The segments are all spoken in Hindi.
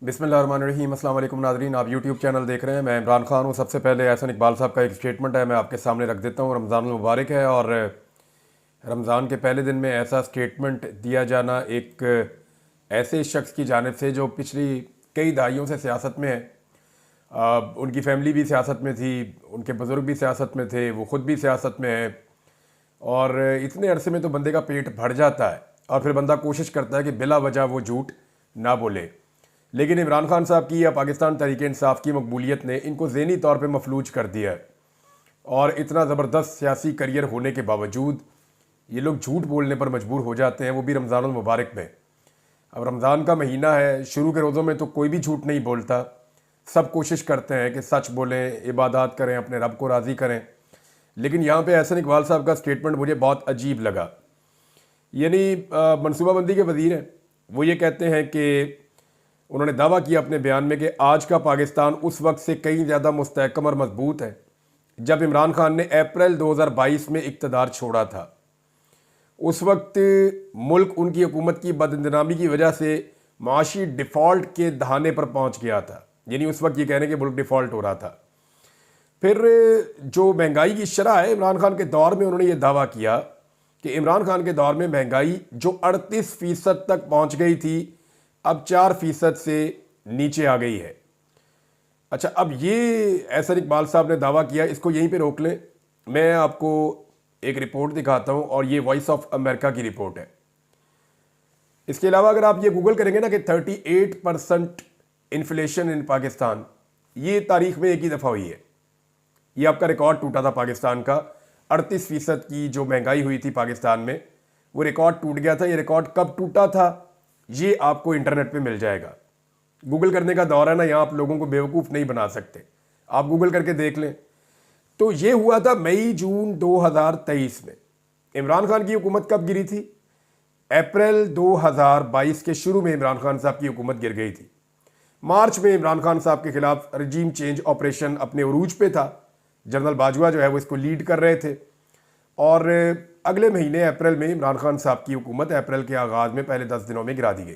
बिस्मिल्लाहिर्रहमानिर्रहीम। अस्सलाम वालेकुम नाज़रीन, आप यूट्यूब चैनल देख रहे हैं। मैं इमरान खान हूँ। सबसे पहले एहसन इकबाल साहब का एक स्टेटमेंट है, मैं आपके सामने रख देता हूँ। रमज़ान मुबारक है और रमज़ान के पहले दिन में ऐसा स्टेटमेंट दिया जाना एक ऐसे शख्स की जानिब से जो पिछली कई दहाइयों से सियासत में है। उनकी फैमिली भी सियासत में थी, उनके बुज़ुर्ग भी सियासत में थे, वो ख़ुद भी सियासत में है और इतने अरसे में तो बंदे का पेट भर जाता है और फिर बंदा कोशिश करता है कि बिला वजह वो झूठ ना बोले। लेकिन इमरान खान साहब की या पाकिस्तान तहरीक-ए-इंसाफ की मकबूलियत ने इनको ज़हनी तौर पे मफलूज कर दिया है और इतना ज़बरदस्त सियासी करियर होने के बावजूद ये लोग झूठ बोलने पर मजबूर हो जाते हैं, वो भी रमज़ानुल मुबारक में। अब रमज़ान का महीना है, शुरू के रोज़ों में तो कोई भी झूठ नहीं बोलता, सब कोशिश करते हैं कि सच बोलें, इबादत करें, अपने रब को राज़ी करें। लेकिन यहाँ पे एहसन इकबाल साहब का स्टेटमेंट मुझे बहुत अजीब लगा। यानी मनसूबाबंदी के वज़ीर हैं, वो ये कहते हैं कि उन्होंने दावा किया अपने बयान में कि आज का पाकिस्तान उस वक्त से कहीं ज़्यादा मुस्तहकम और मजबूत है जब इमरान खान ने अप्रैल 2022 में इक़्तिदार छोड़ा था। उस वक्त मुल्क उनकी हुकूमत की बदइंतज़ामी की वजह से माशी डिफ़ॉल्ट के दहाने पर पहुंच गया था। यानी उस वक्त ये कह रहे हैं कि मुल्क डिफ़ॉल्ट हो रहा था। फिर जो महंगाई की शरह है, इमरान खान के दौर में उन्होंने ये दावा किया कि इमरान खान के दौर में महंगाई जो 38% तक पहुँच गई थी, अब 4% से नीचे आ गई है। अच्छा, अब ये एहसन इकबाल साहब ने दावा किया, इसको यहीं पे रोक लें। मैं आपको एक रिपोर्ट दिखाता हूं और ये वॉइस ऑफ अमेरिका की रिपोर्ट है। इसके अलावा अगर आप ये गूगल करेंगे ना कि 38% इन्फ्लेशन इन पाकिस्तान, ये तारीख में एक ही दफ़ा हुई है। ये आपका रिकॉर्ड टूटा था पाकिस्तान का। 38% की जो महंगाई हुई थी पाकिस्तान में, वो रिकॉर्ड टूट गया था। ये रिकॉर्ड कब टूटा था ये आपको इंटरनेट पे मिल जाएगा। गूगल करने का दौर है ना, यहाँ आप लोगों को बेवकूफ़ नहीं बना सकते, आप गूगल करके देख लें। तो ये हुआ था मई जून 2023 में। इमरान खान की हुकूमत कब गिरी थी? अप्रैल 2022 के शुरू में इमरान खान साहब की हुकूमत गिर गई थी। मार्च में इमरान खान साहब के खिलाफ रजीम चेंज ऑपरेशन अपने उरूज पे था। जनरल बाजवा जो है वो इसको लीड कर रहे थे और अगले महीने अप्रैल में इमरान खान साहब की हुकूमत अप्रैल के आगाज़ में पहले 10 दिनों में गिरा दी गई।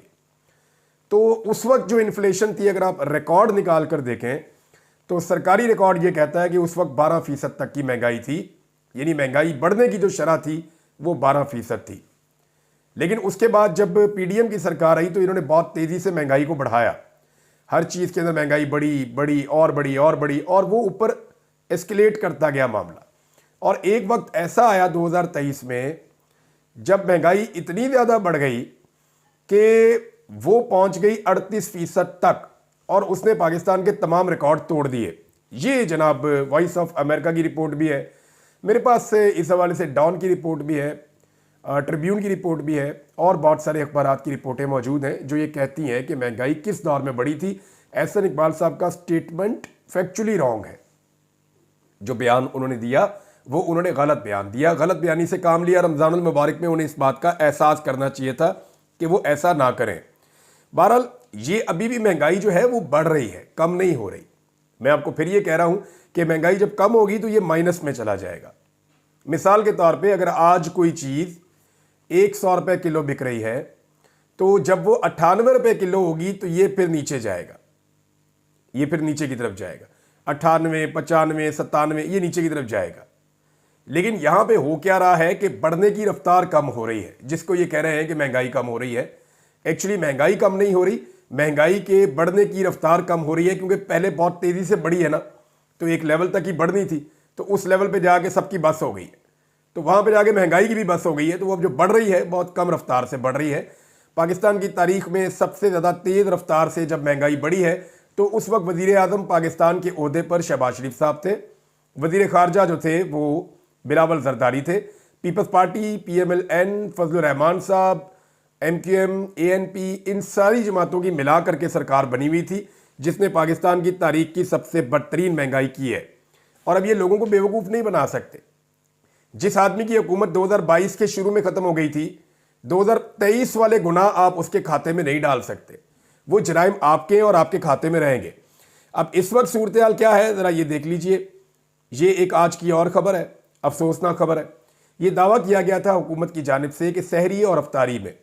तो उस वक्त जो इन्फ्लेशन थी, अगर आप रिकॉर्ड निकाल कर देखें तो सरकारी रिकॉर्ड ये कहता है कि उस वक्त 12% तक की महंगाई थी। यानी महंगाई बढ़ने की जो शरह थी वो 12% थी। लेकिन उसके बाद जब PDM की सरकार आई तो इन्होंने बहुत तेज़ी से महंगाई को बढ़ाया। हर चीज़ के अंदर महंगाई बढ़ी बढ़ी और बढ़ी और बढ़ी और वो ऊपर एस्केलेट करता गया मामला। और एक वक्त ऐसा आया 2023 में जब महंगाई इतनी ज़्यादा बढ़ गई कि वो पहुंच गई 38% तक और उसने पाकिस्तान के तमाम रिकॉर्ड तोड़ दिए। ये जनाब वॉइस ऑफ अमेरिका की रिपोर्ट भी है, मेरे पास इस हवाले से डॉन की रिपोर्ट भी है, ट्रिब्यून की रिपोर्ट भी है और बहुत सारे अखबारात की रिपोर्टें मौजूद हैं जो ये कहती हैं कि महंगाई किस दौर में बढ़ी थी। एहसन इकबाल साहब का स्टेटमेंट फैक्चुअली रॉन्ग है। जो बयान उन्होंने दिया वो उन्होंने गलत बयान दिया, गलत बयानी से काम लिया। रमज़ानुल मुबारक में उन्हें इस बात का एहसास करना चाहिए था कि वो ऐसा ना करें। बहरहाल ये अभी भी महंगाई जो है वो बढ़ रही है, कम नहीं हो रही। मैं आपको फिर ये कह रहा हूं कि महंगाई जब कम होगी तो ये माइनस में चला जाएगा। मिसाल के तौर पे अगर आज कोई चीज़ 100 रुपये किलो बिक रही है तो जब वो 98 रुपये किलो होगी तो ये फिर नीचे जाएगा, ये फिर नीचे की तरफ जाएगा। 98, 95, 97 ये नीचे की तरफ जाएगा। लेकिन यहां पे हो क्या रहा है कि बढ़ने की रफ्तार कम हो रही है, जिसको ये कह रहे हैं कि महंगाई कम हो रही है। एक्चुअली महंगाई कम नहीं हो रही, महंगाई के बढ़ने की रफ्तार कम हो रही है क्योंकि पहले बहुत तेजी से बढ़ी है ना, तो एक लेवल तक ही बढ़नी थी, तो उस लेवल पे जाके सबकी बस हो गई है, तो वहां पे जाके महंगाई की भी बस हो गई है। तो वो अब जो बढ़ रही है बहुत कम रफ्तार से बढ़ रही है। पाकिस्तान की तारीख में सबसे ज़्यादा तेज़ रफ्तार से जब महंगाई बढ़ी है तो उस वक्त वज़ीर आज़म पाकिस्तान के ओहदे पर शहबाज शरीफ साहब थे, वज़ीर ख़ारजा जो थे वो बिलावल जरदारी थे, Peoples Party PMLN Fazlur Rahman sahab, MQM, ANP, इन सारी जमातों की मिला करके सरकार बनी हुई थी जिसने पाकिस्तान की तारीख की सबसे बदतरीन महंगाई की है। और अब ये लोगों को बेवकूफ़ नहीं बना सकते। जिस आदमी की हुकूमत 2022 के शुरू में ख़त्म हो गई थी, 2023 वाले गुनाह आप उसके खाते में नहीं डाल सकते, वो जराइम आपके और आपके खाते में रहेंगे। अब इस वक्त सूरत हाल क्या है ज़रा ये देख लीजिए। ये एक आज की और ख़बर है, अफसोसनाक खबर है। ये दावा किया गया था हुकूमत की जानिब से कि सहरी और अफ्तारी में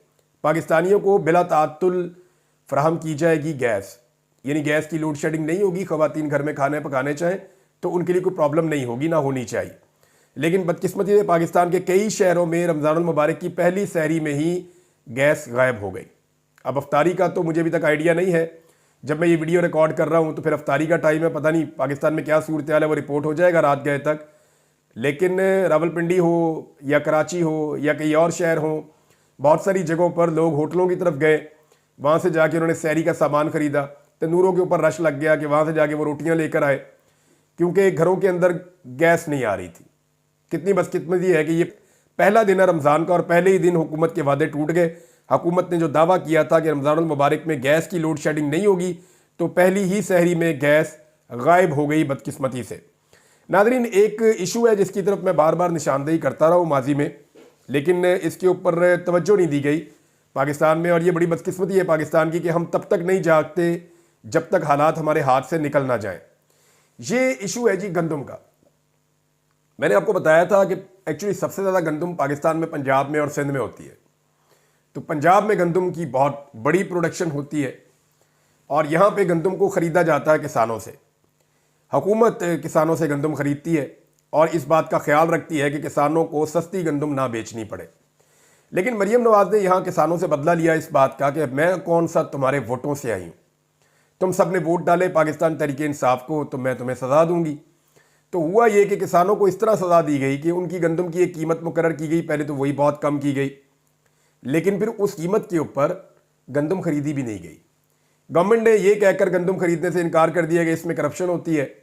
पाकिस्तानियों को बिला तातुल फराहम की जाएगी गैस। यानी गैस की लोड शेडिंग नहीं होगी, ख़वातीन घर में खाने पकाने चाहें तो उनके लिए कोई प्रॉब्लम नहीं होगी, ना होनी चाहिए। लेकिन बदकिस्मती से पाकिस्तान के कई शहरों में रमज़ानुल मुबारक की पहली सहरी में ही गैस गायब हो गई। अब अफ्तारी का तो मुझे अभी तक आइडिया नहीं है, जब मैं ये वीडियो रिकॉर्ड कर रहा हूँ तो फिर अफ्तारी का टाइम है, पता नहीं पाकिस्तान में क्या सूरत हाल है, वो रिपोर्ट हो जाएगा रात गए तक। लेकिन रावलपिंडी हो या कराची हो या कई और शहर हों, बहुत सारी जगहों पर लोग होटलों की तरफ गए, वहाँ से जाके उन्होंने सहरी का सामान ख़रीदा, तंदूरों के ऊपर रश लग गया कि वहाँ से जाके वो रोटियाँ लेकर आए, क्योंकि घरों के अंदर गैस नहीं आ रही थी। कितनी बदकिस्मती है कि ये पहला दिन है रमज़ान का और पहले ही दिन हुकूमत के वादे टूट गए। हुकूमत ने जो दावा किया था कि रमज़ानुल मुबारक में गैस की लोड शेडिंग नहीं होगी, तो पहली ही सहरी में गैस गायब हो गई बदकिस्मती से। नादरीन, एक इशू है जिसकी तरफ मैं बार बार निशानदेही करता रहा हूँ माजी में, लेकिन इसके ऊपर तवज्जो नहीं दी गई पाकिस्तान में, और ये बड़ी बदकिस्मती है पाकिस्तान की कि हम तब तक नहीं जागते जब तक हालात हमारे हाथ से निकल ना जाए। ये इशू है जी गंदम का। मैंने आपको बताया था कि एक्चुअली सबसे ज़्यादा गंदम पाकिस्तान में पंजाब में और सिंध में होती है। तो पंजाब में गंदम की बहुत बड़ी प्रोडक्शन होती है और यहाँ पे गंदम को ख़रीदा जाता है किसानों से। हुकूमत किसानों से गंदम ख़रीदती है और इस बात का ख्याल रखती है कि किसानों को सस्ती गंदम ना बेचनी पड़े। लेकिन मरीम नवाज़ ने यहाँ किसानों से बदला लिया इस बात का कि मैं कौन सा तुम्हारे वोटों से आई हूँ, तुम सब ने वोट डाले पाकिस्तान तहरीक इंसाफ को, तो मैं तुम्हें सज़ा दूंगी। तो हुआ ये कि किसानों को इस तरह सज़ा दी गई कि उनकी गंदम की एक कीमत मुकर्रर की गई, पहले तो वही बहुत कम की गई, लेकिन फिर उस कीमत के ऊपर गंदम खरीदी भी नहीं गई। गवर्नमेंट ने यह कहकर गंदम खरीदने से इनकार कर दिया कि इसमें करप्शन होती है,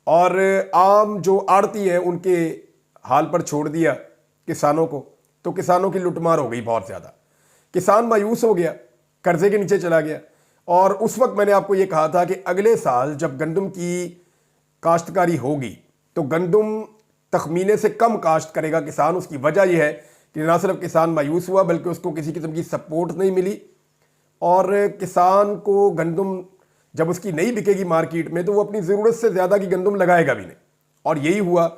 और आम जो आड़ती हैं उनके हाल पर छोड़ दिया किसानों को। तो किसानों की लुटमार हो गई बहुत ज़्यादा, किसान मायूस हो गया, कर्जे के नीचे चला गया। और उस वक्त मैंने आपको ये कहा था कि अगले साल जब गंदम की काश्तकारी होगी तो गंदम तखमीने से कम काश्त करेगा किसान। उसकी वजह यह है कि ना सिर्फ किसान मायूस हुआ बल्कि उसको किसी किस्म की सपोर्ट नहीं मिली, और किसान को गंदम जब उसकी नहीं बिकेगी मार्केट में तो वो अपनी ज़रूरत से ज़्यादा की गंदम लगाएगा भी नहीं। और यही हुआ।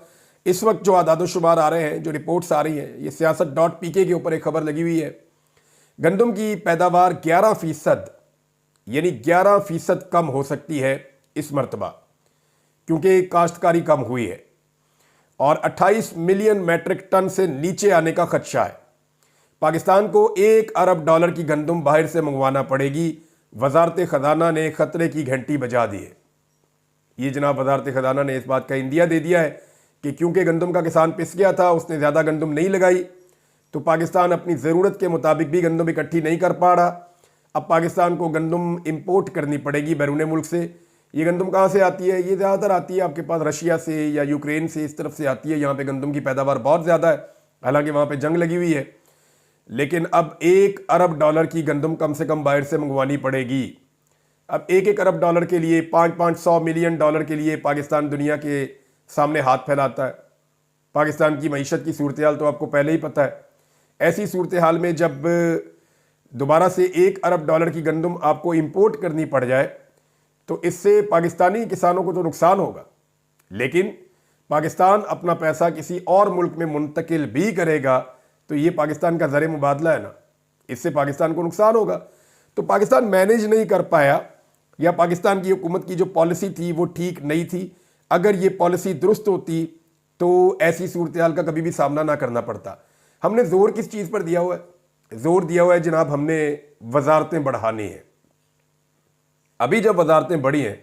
इस वक्त जो आदाद-ओ-शुमार आ रहे हैं, जो रिपोर्ट्स आ रही हैं, ये siyaasat.pk के ऊपर एक खबर लगी हुई है, गंदम की पैदावार 11% यानी 11% कम हो सकती है इस मरतबा, क्योंकि काश्तकारी कम हुई है, और 28 मिलियन मैट्रिक टन से नीचे आने का खदशा है। पाकिस्तान को $1 अरब की गंदम बाहर से मंगवाना पड़ेगी। वजारत ख़जाना ने ख़तरे की घंटी बजा दी है। ये जनाब वजारत ख़जाना ने इस बात का इंदिया दे दिया है कि क्योंकि गंदम का किसान पिस गया था, उसने ज़्यादा गंदम नहीं लगाई, तो पाकिस्तान अपनी ज़रूरत के मुताबिक भी गंदम इकट्ठी नहीं कर पा रहा। अब पाकिस्तान को गंदम इंपोर्ट करनी पड़ेगी बैरून मुल्क से। ये गंदम कहाँ से आती है? ये ज़्यादातर आती है आपके पास रशिया से या यूक्रेन से, इस तरफ से आती है। यहाँ पे गंदम की पैदावार बहुत ज़्यादा है, हालांकि वहाँ पे जंग लगी हुई है। लेकिन अब $1 अरब की गंदम कम से कम बाहर से मंगवानी पड़ेगी। अब $1 अरब के लिए 500 मिलियन डॉलर के लिए पाकिस्तान दुनिया के सामने हाथ फैलाता है। पाकिस्तान की मईशत की सूरत हाल तो आपको पहले ही पता है। ऐसी सूरत हाल में जब दोबारा से $1 अरब की गंदम आपको इंपोर्ट करनी पड़ जाए तो इससे पाकिस्तानी किसानों को तो नुकसान होगा, लेकिन पाकिस्तान अपना पैसा किसी और मुल्क में मुंतकिल भी करेगा तो ये पाकिस्तान का ज़र मुबादला है ना, इससे पाकिस्तान को नुकसान होगा। तो पाकिस्तान मैनेज नहीं कर पाया, या पाकिस्तान की हुकूमत की जो पॉलिसी थी वो ठीक नहीं थी। अगर ये पॉलिसी दुरुस्त होती तो ऐसी सूरत हाल का कभी भी सामना ना करना पड़ता। हमने जोर किस चीज़ पर दिया हुआ है? जोर दिया हुआ है जनाब, हमने वजारतें बढ़ानी हैं। अभी जब वजारतें बढ़ी हैं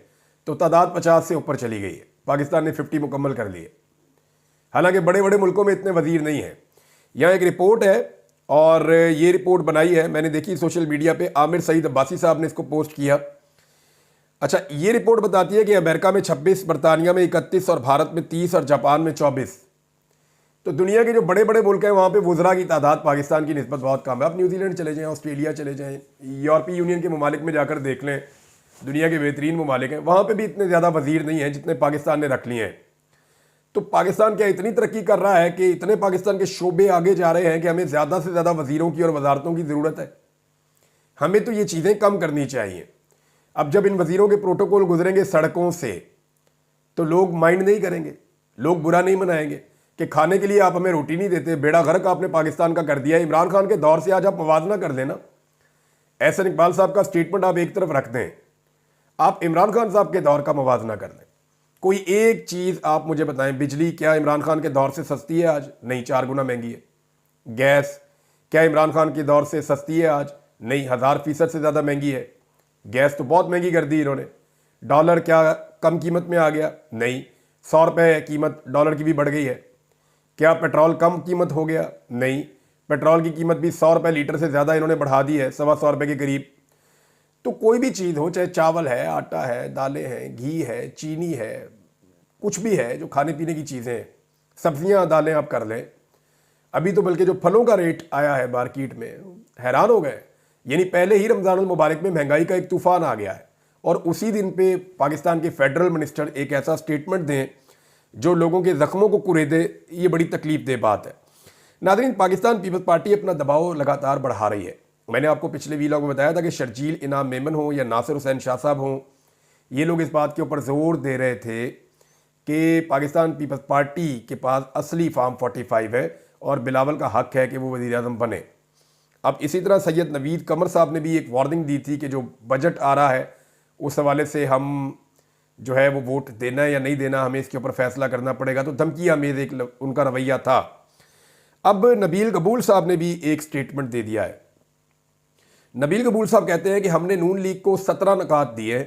तो तादाद 50 से ऊपर चली गई है। पाकिस्तान ने 50 मुकम्मल कर लिए, हालांकि बड़े बड़े मुल्कों में इतने वजीर नहीं हैं। यहाँ एक रिपोर्ट है और ये रिपोर्ट बनाई है, मैंने देखी सोशल मीडिया पे, आमिर सईद अब्बासी साहब ने इसको पोस्ट किया। अच्छा, ये रिपोर्ट बताती है कि अमेरिका में 26, बरतानिया में 31 और भारत में 30 और जापान में 24। तो दुनिया के जो बड़े बड़े मुल्क हैं वहाँ पे वुज़रा की तादाद पाकिस्तान की निस्बत बहुत कम है। आप न्यूजीलैंड चले जाएँ, ऑस्ट्रेलिया चले जाएँ, यूरोपीय यूनियन के ममालिक में जाकर देख लें, दुनिया के बेहतरीन ममालिक हैं, वहाँ पे भी इतने ज़्यादा वज़ीर नहीं हैं जितने पाकिस्तान ने रख लिए हैं। तो पाकिस्तान क्या इतनी तरक्की कर रहा है कि इतने पाकिस्तान के शोबे आगे जा रहे हैं कि हमें ज़्यादा से ज़्यादा वज़ीरों की और वजारतों की ज़रूरत है? हमें तो ये चीज़ें कम करनी चाहिए। अब जब इन वज़ीरों के प्रोटोकॉल गुजरेंगे सड़कों से तो लोग माइंड नहीं करेंगे, लोग बुरा नहीं मनाएंगे कि खाने के लिए आप हमें रोटी नहीं देते। बेड़ा गर्क आपने पाकिस्तान का कर दिया। इमरान खान के दौर से आज आप मवाजना कर लेना। एहसन इकबाल साहब का स्टेटमेंट आप एक तरफ रख दें, आप इमरान खान साहब के दौर का मुवाजना कर लें, कोई एक चीज़ आप मुझे बताएं। बिजली क्या इमरान खान के दौर से सस्ती है आज? नहीं, 4 गुना महंगी है। गैस क्या इमरान खान के दौर से सस्ती है आज? नहीं, 1000% से ज़्यादा महंगी है। गैस तो बहुत महंगी कर दी इन्होंने। डॉलर क्या कम कीमत में आ गया? नहीं, 100 रुपये कीमत डॉलर की भी बढ़ गई है। क्या पेट्रोल कम कीमत हो गया? नहीं, पेट्रोल की कीमत भी 100 रुपये लीटर से ज़्यादा इन्होंने बढ़ा दी है, 125 रुपये के करीब। तो कोई भी चीज़ हो, चाहे चावल है, आटा है, दालें हैं, घी है, चीनी है, कुछ भी है जो खाने पीने की चीज़ें हैं, सब्जियां दालें आप कर लें। अभी तो बल्कि जो फलों का रेट आया है मार्केट में, हैरान हो गए। यानी पहले ही रमज़ान अल मुबारक में महंगाई का एक तूफान आ गया है और उसी दिन पे पाकिस्तान के फेडरल मिनिस्टर एक ऐसा स्टेटमेंट दें जो लोगों के ज़ख्मों को कुरेदे, ये बड़ी तकलीफ दे बात है। नाज़रीन, पाकिस्तान पीपल्स पार्टी अपना दबाव लगातार बढ़ा रही है। मैंने आपको पिछले वीलॉग में बताया था कि शर्जील इनाम मेमन हो या नासिर हुसैन शाह साहब हों, ये लोग इस बात के ऊपर ज़ोर दे रहे थे कि पाकिस्तान पीपल्स पार्टी के पास असली फार्म 45 है और बिलावल का हक है कि वो वज़ीर आज़म बने। अब इसी तरह सैयद नवीद कमर साहब ने भी एक वार्निंग दी थी कि जो बजट आ रहा है उस हवाले से हम जो है वो वोट देना है या नहीं देना, हमें इसके ऊपर फैसला करना पड़ेगा। तो धमकी आमेज एक उनका रवैया था। अब नबील कबूल साहब ने भी एक स्टेटमेंट दे दिया है। नबील कबूल साहब कहते हैं कि हमने नून लीग को 17 नुकात दिए,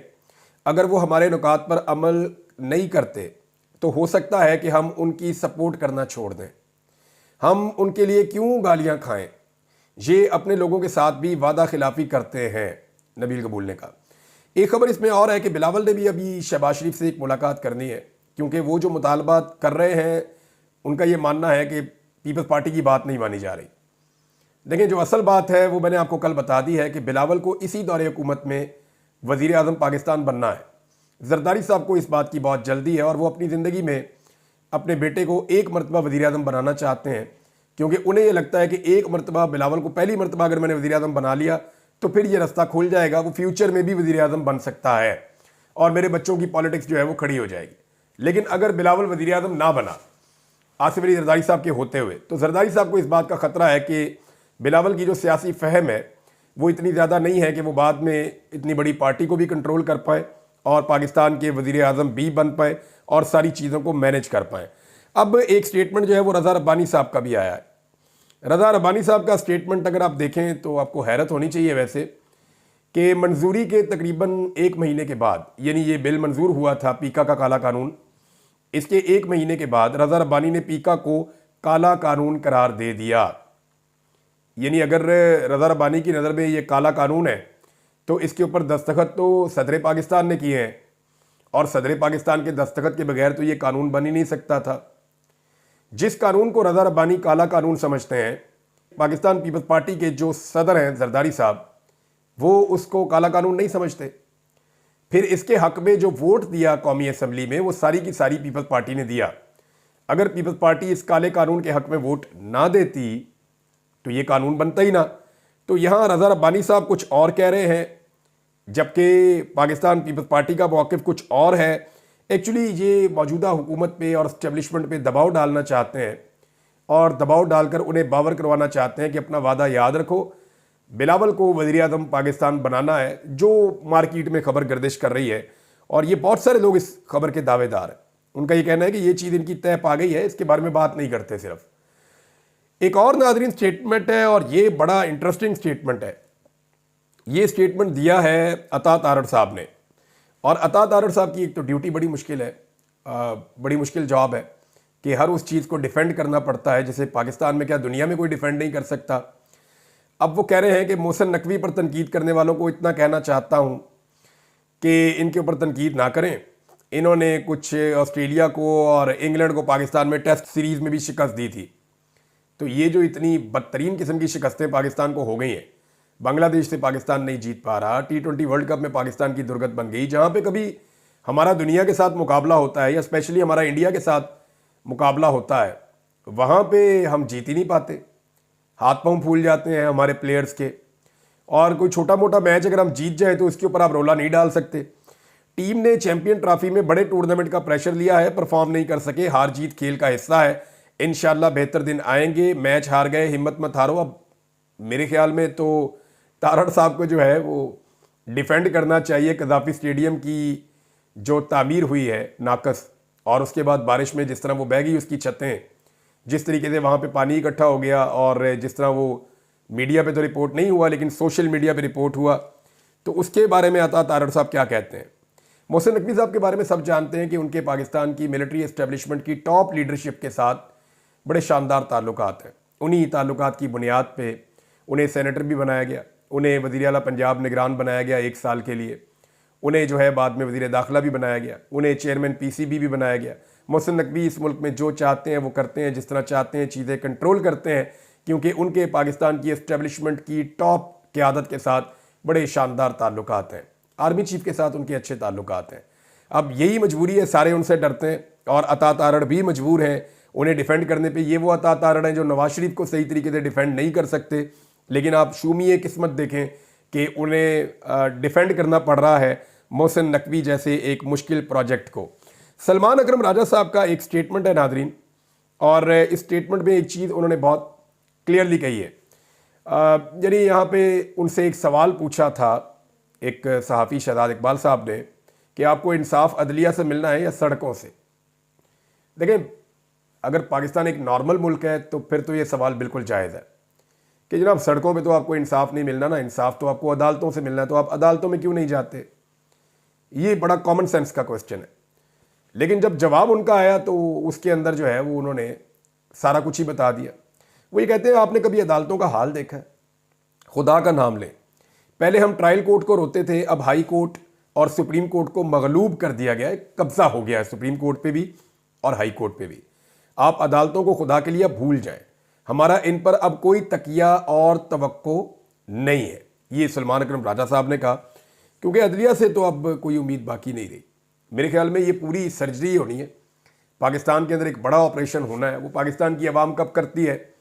अगर वो हमारे नुकात पर अमल नहीं करते तो हो सकता है कि हम उनकी सपोर्ट करना छोड़ दें। हम उनके लिए क्यों गालियां खाएं, ये अपने लोगों के साथ भी वादा खिलाफी करते हैं, नबील कबूल ने कहा। एक खबर इसमें और है कि बिलावल ने भी अभी शहबाज शरीफ से एक मुलाकात करनी है, क्योंकि वो जो मुतालबात कर रहे हैं उनका ये मानना है कि पीपल्स पार्टी की बात नहीं मानी जा रही। लेकिन जो असल बात है वो मैंने आपको कल बता दी है कि बिलावल को इसी दौरे हुकूमत में वज़ीर आज़म पाकिस्तान बनना है। जरदारी साहब को इस बात की बहुत जल्दी है और वो अपनी ज़िंदगी में अपने बेटे को एक मरतबा वज़ीर आज़म बनाना चाहते हैं, क्योंकि उन्हें ये लगता है कि एक मरतबा बिलावल को पहली मरतबा अगर मैंने वज़ीर आज़म बना लिया तो फिर ये रास्ता खुल जाएगा, वो फ्यूचर में भी वज़ीर आज़म बन सकता है और मेरे बच्चों की पॉलिटिक्स जो है वो खड़ी हो जाएगी। लेकिन अगर बिलावल वज़ीर आज़म ना बना आसिफ अली जरदारी साहब के होते हुए, तो जरदारी साहब को इस बात का ख़तरा है कि बिलावल की जो सियासी फहम है वो इतनी ज़्यादा नहीं है कि वो बाद में इतनी बड़ी पार्टी को भी कंट्रोल कर पाए और पाकिस्तान के वज़ीर आज़म भी बन पाए और सारी चीज़ों को मैनेज कर पाए। अब एक स्टेटमेंट जो है वो रज़ा रब्बानी साहब का भी आया है। रज़ा रब्बानी साहब का स्टेटमेंट अगर आप देखें तो आपको हैरत होनी चाहिए वैसे, कि मंजूरी के तकरीबन 1 महीने के बाद, यानी ये बिल मंजूर हुआ था पीका का काला कानून, इसके 1 महीने के बाद रज़ा रब्बानी ने पीका को काला कानून करार दे दिया। यानी अगर रज़ा रब्बानी की नज़र में ये काला कानून है तो इसके ऊपर दस्तखत तो सदर पाकिस्तान ने किए हैं और सदर पाकिस्तान के दस्तखत के बगैर तो ये कानून बन ही नहीं सकता था। जिस कानून को रज़ा रब्बानी काला कानून समझते हैं, पाकिस्तान पीपल्स पार्टी के जो सदर हैं जरदारी साहब, वो उसको काला कानून नहीं समझते। फिर इसके हक में जो वोट दिया कौमी असम्बली में वो सारी की सारी पीपल्स पार्टी ने दिया। अगर पीपल्स पार्टी इस काले कानून के हक में वोट ना देती तो ये कानून बनता ही ना। तो यहाँ रज़ा रब्बानी साहब कुछ और कह रहे हैं जबकि पाकिस्तान पीपल्स पार्टी का मौक़िफ़ कुछ और है। एक्चुअली ये मौजूदा हुकूमत पे और इस्टेब्लिशमेंट पे दबाव डालना चाहते हैं और दबाव डालकर उन्हें बावर करवाना चाहते हैं कि अपना वादा याद रखो, बिलावल को वज़ीर आज़म पाकिस्तान बनाना है, जो मार्केट में खबर गर्दिश कर रही है। और ये बहुत सारे लोग इस खबर के दावेदार हैं। उनका ये कहना है कि ये चीज़ इनकी तय पा गई है, इसके बारे में बात नहीं करते। सिर्फ एक और नाज़रीन स्टेटमेंट है और ये बड़ा इंटरेस्टिंग स्टेटमेंट है। ये स्टेटमेंट दिया है अता तारड़ साहब ने। और अता तारड़ साहब की एक तो ड्यूटी बड़ी मुश्किल है, बड़ी मुश्किल जॉब है कि हर उस चीज़ को डिफेंड करना पड़ता है जिसे पाकिस्तान में क्या दुनिया में कोई डिफेंड नहीं कर सकता। अब वो कह रहे हैं कि मोहसिन नकवी पर तनकीद करने वालों को इतना कहना चाहता हूँ कि इनके ऊपर तनकीद ना करें। इन्होंने कुछ ऑस्ट्रेलिया को और इंग्लैंड को पाकिस्तान में टेस्ट सीरीज़ में भी शिकस्त दी थी। तो ये जो इतनी बदतरीन किस्म की शिकस्तें पाकिस्तान को हो गई हैं, बांग्लादेश से पाकिस्तान नहीं जीत पा रहा, T20 वर्ल्ड कप में पाकिस्तान की दुर्गत बन गई, जहाँ पे कभी हमारा दुनिया के साथ मुकाबला होता है या स्पेशली हमारा इंडिया के साथ मुकाबला होता है, वहाँ पे हम जीत ही नहीं पाते, हाथ पांव फूल जाते हैं हमारे प्लेयर्स के। और कोई छोटा मोटा मैच अगर हम जीत जाए तो उसके ऊपर आप रोला नहीं डाल सकते। टीम ने चैंपियन ट्रॉफी में बड़े टूर्नामेंट का प्रेशर लिया है, परफॉर्म नहीं कर सके, हार जीत खेल का हिस्सा है, इंशाल्लाह बेहतर दिन आएंगे। मैच हार गए, हिम्मत मत हारो। अब मेरे ख्याल में तो तारड़ साहब को जो है वो डिफेंड करना चाहिए कदाफी स्टेडियम की जो तामीर हुई है नाकस, और उसके बाद बारिश में जिस तरह वो बह गई उसकी छतें, जिस तरीके से वहाँ पे पानी इकट्ठा हो गया, और जिस तरह वो मीडिया पे तो रिपोर्ट नहीं हुआ लेकिन सोशल मीडिया पे रिपोर्ट हुआ, तो उसके बारे में अता तारड़ साहब क्या कहते हैं। मोहसिन नकवी साहब के बारे में सब जानते हैं कि उनके पाकिस्तान की मिलिट्री एस्टेब्लिशमेंट की टॉप लीडरशिप के साथ बड़े शानदार ताल्लुकात हैं। उन्हीं ताल्लुकात की बुनियाद पे उन्हें सेनेटर भी बनाया गया, उन्हें वज़ीर आला पंजाब निगरान बनाया गया 1 साल के लिए, उन्हें जो है बाद में वज़ीर दाखिला भी बनाया गया, उन्हें चेयरमैन PCB भी बनाया गया। मोहसिन नकवी इस मुल्क में जो चाहते हैं वो करते हैं, जिस तरह चाहते हैं चीज़ें कंट्रोल करते हैं, क्योंकि उनके पाकिस्तान की एस्टेब्लिशमेंट की टॉप क़यादत के साथ बड़े शानदार ताल्लुकात हैं। आर्मी चीफ के साथ उनके अच्छे ताल्लुकात हैं। अब यही मजबूरी है, सारे उनसे डरते हैं और अता तारड़ भी मजबूर हैं उन्हें डिफेंड करने पे। ये वो अता तारड़ हैं जो नवाज शरीफ को सही तरीके से डिफेंड नहीं कर सकते, लेकिन आप शूमिए किस्मत देखें कि उन्हें डिफेंड करना पड़ रहा है मोहसिन नकवी जैसे एक मुश्किल प्रोजेक्ट को। सलमान अकरम राजा साहब का एक स्टेटमेंट है नादरीन, और इस स्टेटमेंट में एक चीज़ उन्होंने बहुत क्लियरली कही है। यानी यहाँ पे उनसे एक सवाल पूछा था एक सहाफ़ी शहजाद इकबाल साहब ने कि आपको इंसाफ अदलिया से मिलना है या सड़कों से। देखें, अगर पाकिस्तान एक नॉर्मल मुल्क है तो फिर तो ये सवाल बिल्कुल जायज़ है कि जनाब सड़कों पे तो आपको इंसाफ नहीं मिलना ना, इंसाफ तो आपको अदालतों से मिलना है, तो आप अदालतों में क्यों नहीं जाते। ये बड़ा कॉमन सेंस का क्वेश्चन है। लेकिन जब जवाब उनका आया तो उसके अंदर जो है वो उन्होंने सारा कुछ ही बता दिया। वो ये कहते हैं आपने कभी अदालतों का हाल देखा है? खुदा का नाम लें, पहले हम ट्रायल कोर्ट को रोते थे, अब हाई कोर्ट और सुप्रीम कोर्ट को मगलूब कर दिया गया है, कब्जा हो गया है सुप्रीम कोर्ट पे भी और हाई कोर्ट पे भी। आप अदालतों को खुदा के लिए भूल जाएं, हमारा इन पर अब कोई तकिया और तवक्को नहीं है। ये सलमान अकरम राजा साहब ने कहा, क्योंकि अदलिया से तो अब कोई उम्मीद बाकी नहीं रही। मेरे ख्याल में ये पूरी सर्जरी होनी है, पाकिस्तान के अंदर एक बड़ा ऑपरेशन होना है। वो पाकिस्तान की आवाम कब करती है,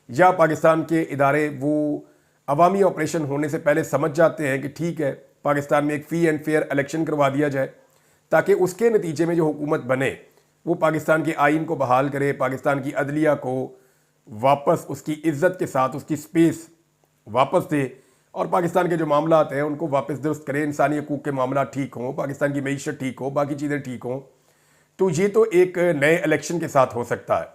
या पाकिस्तान के इदारे वो अवामी ऑपरेशन होने से पहले समझ जाते हैं कि ठीक है पाकिस्तान में एक फ्री एंड फेयर इलेक्शन करवा दिया जाए, ताकि उसके नतीजे में जो हुकूमत बने वो पाकिस्तान के आइन को बहाल करे, पाकिस्तान की अदलिया को वापस उसकी इज्जत के साथ उसकी स्पेस वापस दे, और पाकिस्तान के जो मामलात हैं उनको वापस दुरुस्त करे, इंसानी हकूक़ के मामला ठीक हों, पाकिस्तान की मईशत ठीक हो, बाकी चीज़ें ठीक हों। तो ये तो एक नए इलेक्शन के साथ हो सकता है,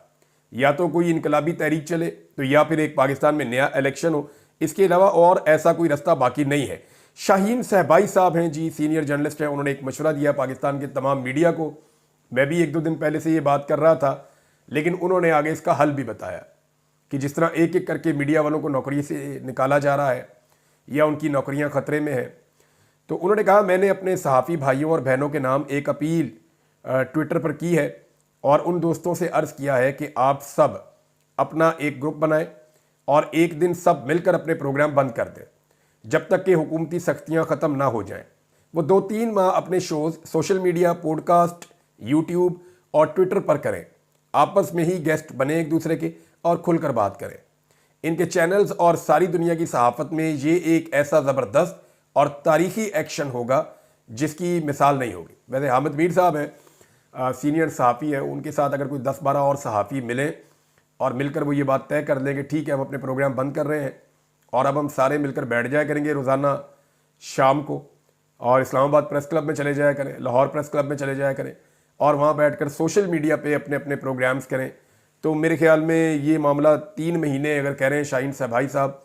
या तो कोई इनकलाबी तहरीक चले तो या फिर एक पाकिस्तान में नया इलेक्शन हो। इसके अलावा और ऐसा कोई रास्ता बाकी नहीं है। शाहीन सहबाई साहब हैं जी, सीनियर जर्नलिस्ट हैं, उन्होंने एक मशवरा दिया पाकिस्तान के तमाम मीडिया को। मैं भी 1-2 दिन पहले से ये बात कर रहा था, लेकिन उन्होंने आगे इसका हल भी बताया कि जिस तरह एक एक करके मीडिया वालों को नौकरी से निकाला जा रहा है या उनकी नौकरियां खतरे में हैं, तो उन्होंने कहा मैंने अपने सहाफ़ी भाइयों और बहनों के नाम एक अपील ट्विटर पर की है और उन दोस्तों से अर्ज़ किया है कि आप सब अपना एक ग्रुप बनाएं और एक दिन सब मिलकर अपने प्रोग्राम बंद कर दें जब तक कि हुकूमती सख्तियां ख़त्म ना हो जाएं। वो 2-3 माह अपने shows social media, podcast, YouTube और ट्विटर पर करें, आपस में ही गेस्ट बने एक दूसरे के और खुलकर बात करें। इनके चैनल्स और सारी दुनिया की सहाफ़त में ये एक ऐसा ज़बरदस्त और तारीख़ी एक्शन होगा जिसकी मिसाल नहीं होगी। वैसे हामिद मीर साहब हैं, सीनियर सहाफ़ी है, उनके साथ अगर कोई 10-12 और सहाफ़ी मिलें और मिलकर वो ये बात तय कर लें कि ठीक है हम अपने प्रोग्राम बंद कर रहे हैं और अब हम सारे मिलकर बैठ जाया करेंगे रोज़ाना शाम को, और इस्लामाबाद प्रेस क्लब में चले जाया करें, लाहौर प्रेस क्लब में चले जाया करें और वहाँ बैठकर सोशल मीडिया पे अपने अपने प्रोग्राम्स करें, तो मेरे ख्याल में ये मामला 3 महीने अगर कह रहे हैं शाहीन सहबाई साहब,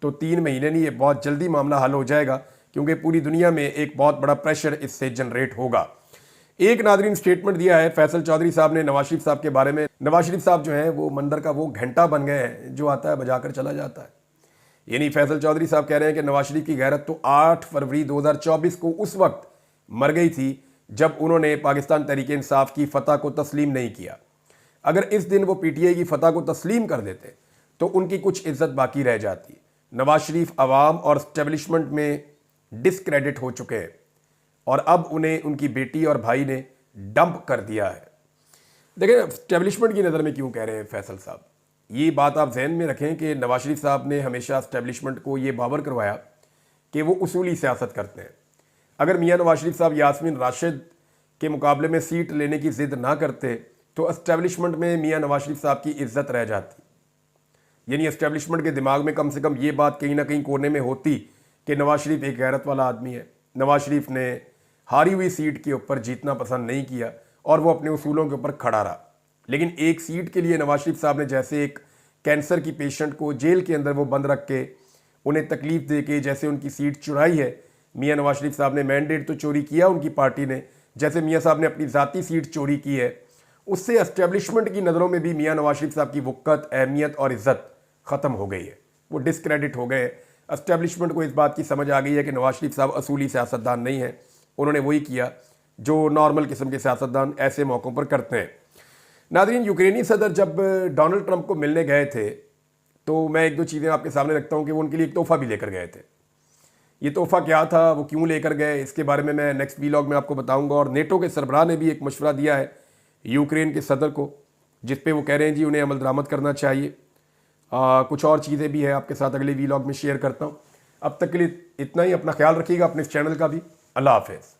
तो 3 महीने नहीं, ये बहुत जल्दी मामला हल हो जाएगा, क्योंकि पूरी दुनिया में एक बहुत बड़ा प्रेशर इससे जनरेट होगा। एक नादरीन स्टेटमेंट दिया है फैसल चौधरी साहब ने नवाज शरीफ साहब के बारे में। नवाज शरीफ साहब जो हैं वो मंदिर का वो घंटा बन गए हैं जो आता है बजाकर चला जाता है। यानी फैसल चौधरी साहब कह रहे हैं कि नवाज शरीफ की गैरत तो 8 फरवरी 2024 को उस वक्त मर गई थी जब उन्होंने पाकिस्तान तहरीक इंसाफ की फतह को तस्लीम नहीं किया। अगर इस दिन वो PTI की फतह को तस्लीम कर देते तो उनकी कुछ इज्जत बाकी रह जाती। नवाज शरीफ अवाम और स्टेब्लिशमेंट में डिसक्रेडिट हो चुके हैं और अब उन्हें उनकी बेटी और भाई ने डंप कर दिया है। देखिए स्टेब्लिशमेंट की नज़र में क्यों कह रहे हैं फैसल साहब, ये बात आप जहन में रखें कि नवाज शरीफ साहब ने हमेशा स्टेब्लिशमेंट को ये बावर करवाया कि वो उसूली सियासत करते हैं। अगर मियाँ नवाज शरीफ साहब यास्मीन राशिद के मुकाबले में सीट लेने की जिद ना करते तो एस्टेब्लिशमेंट में मियाँ नवाज शरीफ साहब की इज्जत रह जाती। यानी एस्टेब्लिशमेंट के दिमाग में कम से कम ये बात कहीं ना कहीं कोने में होती कि नवाज शरीफ एक गैरत वाला आदमी है, नवाज शरीफ ने हारी हुई सीट के ऊपर जीतना पसंद नहीं किया और वो अपने उसूलों के ऊपर खड़ा रहा। लेकिन एक सीट के लिए नवाज शरीफ साहब ने जैसे एक कैंसर की पेशेंट को जेल के अंदर वो बंद रख के उन्हें तकलीफ दे के जैसे उनकी सीट चुराई है, मियाँ नवाज शरीफ साहब ने मैंडेट तो चोरी किया उनकी पार्टी ने, जैसे मियाँ साहब ने अपनी ज़ाती सीट चोरी की है, उससे एस्टेब्लिशमेंट की नज़रों में भी मियाँ नवाज शरीफ साहब की वक़्त, अहमियत और इज़्ज़त ख़त्म हो गई है। वो डिस्क्रेडिट हो गए। एस्टेब्लिशमेंट को इस बात की समझ आ गई है कि नवाज शरीफ साहब असूली सियासतदान नहीं है। उन्होंने वही किया जो नॉर्मल किस्म के सियासतदान ऐसे मौक़ों पर करते हैं। नाज़रीन, यूक्रेनी सदर जब डोनाल्ड ट्रंप को मिलने गए थे तो मैं एक दो चीज़ें आपके सामने रखता हूँ कि वो उनके लिए एक तोहफ़ा भी लेकर गए थे। ये तोहफ़ा क्या था, वो क्यों लेकर गए, इसके बारे में मैं नेक्स्ट व्लॉग में आपको बताऊंगा। और नेटो के सरबराह ने भी एक मशवरा दिया है यूक्रेन के सदर को, जिस पे वो कह रहे हैं जी उन्हें अमल दरामद करना चाहिए। कुछ और चीज़ें भी है आपके साथ अगले व्लॉग में शेयर करता हूँ। अब तक के लिए इतना ही। अपना ख्याल रखिएगा, अपने इस चैनल का भी। अल्लाह हाफ़िज़।